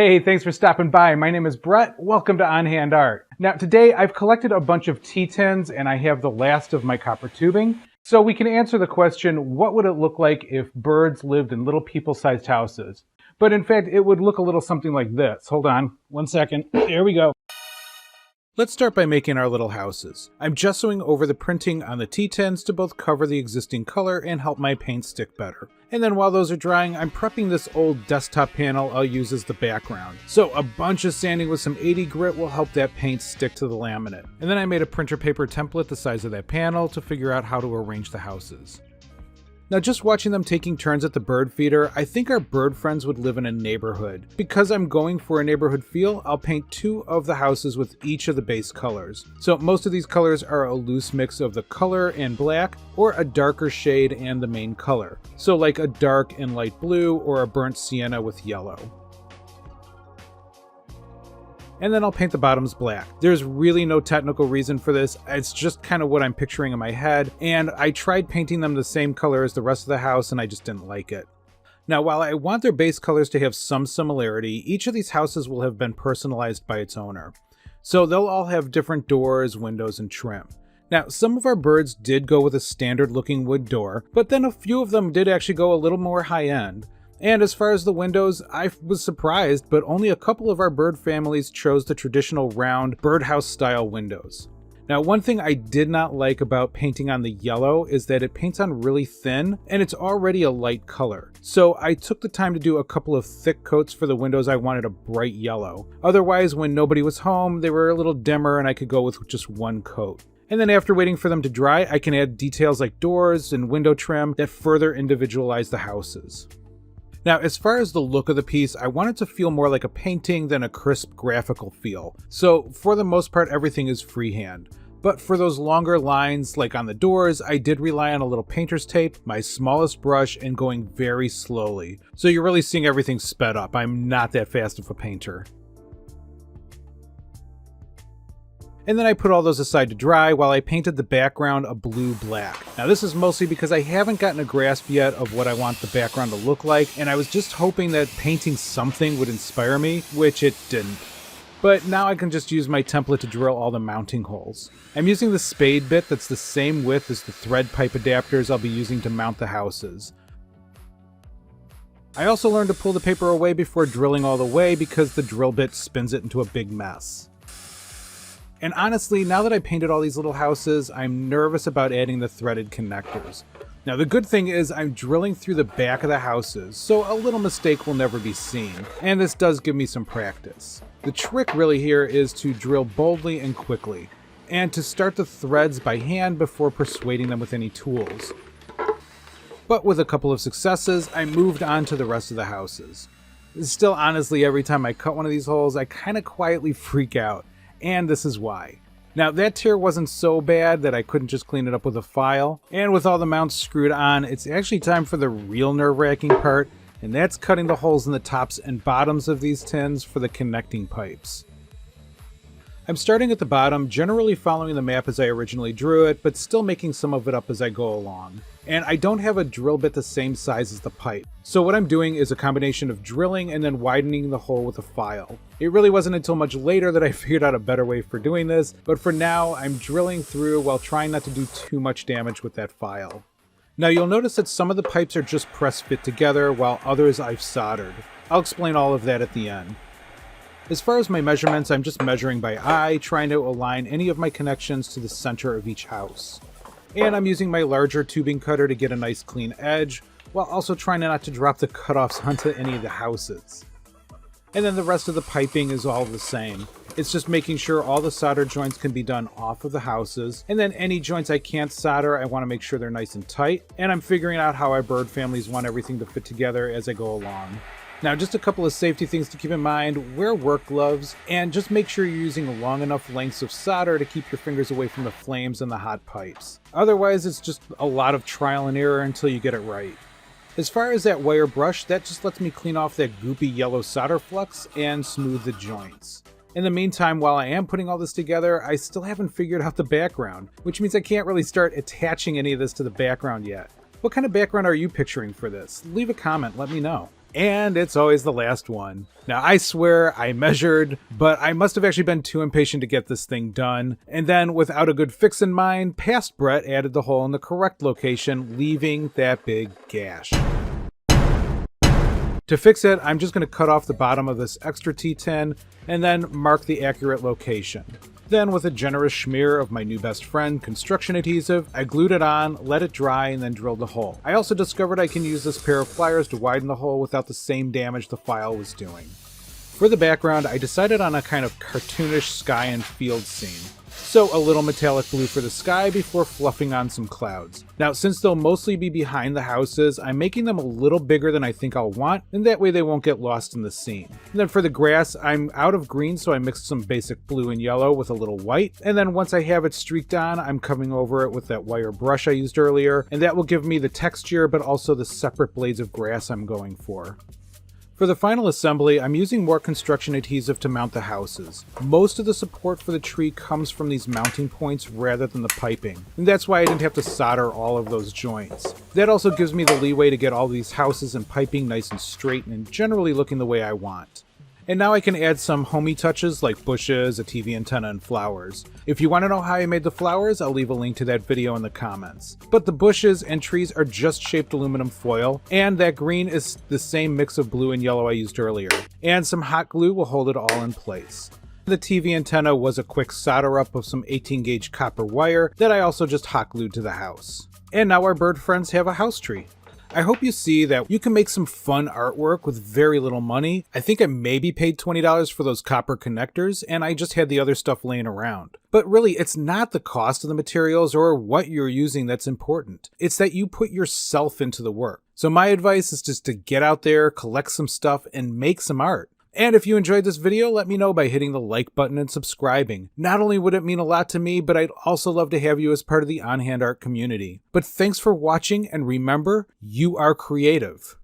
Hey, thanks for stopping by. My name is Brett. Welcome to On Hand Art. Now today I've collected a bunch of tea tins and I have the last of my copper tubing. So we can answer the question, what would it look like if birds lived in little people-sized houses? But in fact, it would look a little something like this. Hold on, 1 second. There we go. Let's start by making our little houses. I'm gessoing over the printing on the tea tins to both cover the existing color and help my paint stick better. And then while those are drying, I'm prepping this old desktop panel I'll use as the background. So a bunch of sanding with some 80 grit will help that paint stick to the laminate. And then I made a printer paper template the size of that panel to figure out how to arrange the houses. Now just watching them taking turns at the bird feeder, I think our bird friends would live in a neighborhood. Because I'm going for a neighborhood feel, I'll paint 2 of the houses with each of the base colors. So most of these colors are a loose mix of the color and black, or a darker shade and the main color. So like a dark and light blue, or a burnt sienna with yellow. And then I'll paint the bottoms black. There's really no technical reason for this, it's just kind of what I'm picturing in my head, and I tried painting them the same color as the rest of the house and I just didn't like it. Now while I want their base colors to have some similarity, each of these houses will have been personalized by its owner. So they'll all have different doors, windows, and trim. Now, some of our birds did go with a standard looking wood door, but then a few of them did actually go a little more high end. And as far as the windows, I was surprised, but only a couple of our bird families chose the traditional round birdhouse style windows. Now, one thing I did not like about painting on the yellow is that it paints on really thin, and it's already a light color. So I took the time to do a couple of thick coats for the windows I wanted a bright yellow. Otherwise, when nobody was home, they were a little dimmer and I could go with just one coat. And then after waiting for them to dry, I can add details like doors and window trim that further individualize the houses. Now, as far as the look of the piece, I want it to feel more like a painting than a crisp graphical feel. So for the most part, everything is freehand. But for those longer lines, like on the doors, I did rely on a little painter's tape, my smallest brush, and going very slowly. So you're really seeing everything sped up. I'm not that fast of a painter. And then I put all those aside to dry while I painted the background a blue-black. Now this is mostly because I haven't gotten a grasp yet of what I want the background to look like, and I was just hoping that painting something would inspire me, which it didn't. But now I can just use my template to drill all the mounting holes. I'm using the spade bit that's the same width as the thread pipe adapters I'll be using to mount the houses. I also learned to pull the paper away before drilling all the way because the drill bit spins it into a big mess. And honestly, now that I painted all these little houses, I'm nervous about adding the threaded connectors. Now the good thing is I'm drilling through the back of the houses, so a little mistake will never be seen, and this does give me some practice. The trick really here is to drill boldly and quickly, and to start the threads by hand before persuading them with any tools. But with a couple of successes, I moved on to the rest of the houses. Still, honestly, every time I cut one of these holes, I kind of quietly freak out. And this is why. Now that tear wasn't so bad that I couldn't just clean it up with a file, and with all the mounts screwed on, it's actually time for the real nerve-wracking part, and that's cutting the holes in the tops and bottoms of these tins for the connecting pipes. I'm starting at the bottom, generally following the map as I originally drew it, but still making some of it up as I go along. And I don't have a drill bit the same size as the pipe, so what I'm doing is a combination of drilling and then widening the hole with a file. It really wasn't until much later that I figured out a better way for doing this, but for now I'm drilling through while trying not to do too much damage with that file. Now you'll notice that some of the pipes are just press fit together while others I've soldered. I'll explain all of that at the end. As far as my measurements, I'm just measuring by eye, trying to align any of my connections to the center of each house. And I'm using my larger tubing cutter to get a nice clean edge, while also trying not to drop the cutoffs onto any of the houses. And then the rest of the piping is all the same. It's just making sure all the solder joints can be done off of the houses, and then any joints I can't solder, I want to make sure they're nice and tight, and I'm figuring out how our bird families want everything to fit together as I go along. Now, just a couple of safety things to keep in mind: wear work gloves, and just make sure you're using long enough lengths of solder to keep your fingers away from the flames and the hot pipes. Otherwise, it's just a lot of trial and error until you get it right. As far as that wire brush, that just lets me clean off that goopy yellow solder flux and smooth the joints. In the meantime, while I am putting all this together, I still haven't figured out the background, which means I can't really start attaching any of this to the background yet. What kind of background are you picturing for this? Leave a comment, let me know. And it's always the last one. Now, I swear I measured, but I must have actually been too impatient to get this thing done. And then, without a good fix in mind, past Brett added the hole in the correct location, leaving that big gash. To fix it, I'm just going to cut off the bottom of this extra T10 and then mark the accurate location. Then, with a generous smear of my new best friend, construction adhesive, I glued it on, let it dry, and then drilled the hole. I also discovered I can use this pair of pliers to widen the hole without the same damage the file was doing. For the background, I decided on a kind of cartoonish sky and field scene. So a little metallic blue for the sky before fluffing on some clouds. Now, since they'll mostly be behind the houses, I'm making them a little bigger than I think I'll want, and that way they won't get lost in the scene. And then for the grass, I'm out of green, so I mixed some basic blue and yellow with a little white, and then once I have it streaked on, I'm covering over it with that wire brush I used earlier, and that will give me the texture, but also the separate blades of grass I'm going for. For the final assembly, I'm using more construction adhesive to mount the houses. Most of the support for the tree comes from these mounting points rather than the piping, and that's why I didn't have to solder all of those joints. That also gives me the leeway to get all these houses and piping nice and straight and generally looking the way I want. And now I can add some homey touches like bushes, a TV antenna, and flowers. If you want to know how I made the flowers, I'll leave a link to that video in the comments. But the bushes and trees are just shaped aluminum foil, and that green is the same mix of blue and yellow I used earlier. And some hot glue will hold it all in place. The TV antenna was a quick solder up of some 18 gauge copper wire that I also just hot glued to the house. And now our bird friends have a house tree. I hope you see that you can make some fun artwork with very little money. I think I maybe paid $20 for those copper connectors, and I just had the other stuff laying around. But really, it's not the cost of the materials or what you're using that's important. It's that you put yourself into the work. So my advice is just to get out there, collect some stuff, and make some art. And if you enjoyed this video, let me know by hitting the like button and subscribing. Not only would it mean a lot to me, but I'd also love to have you as part of the On Hand Art community. But thanks for watching, and remember, you are creative.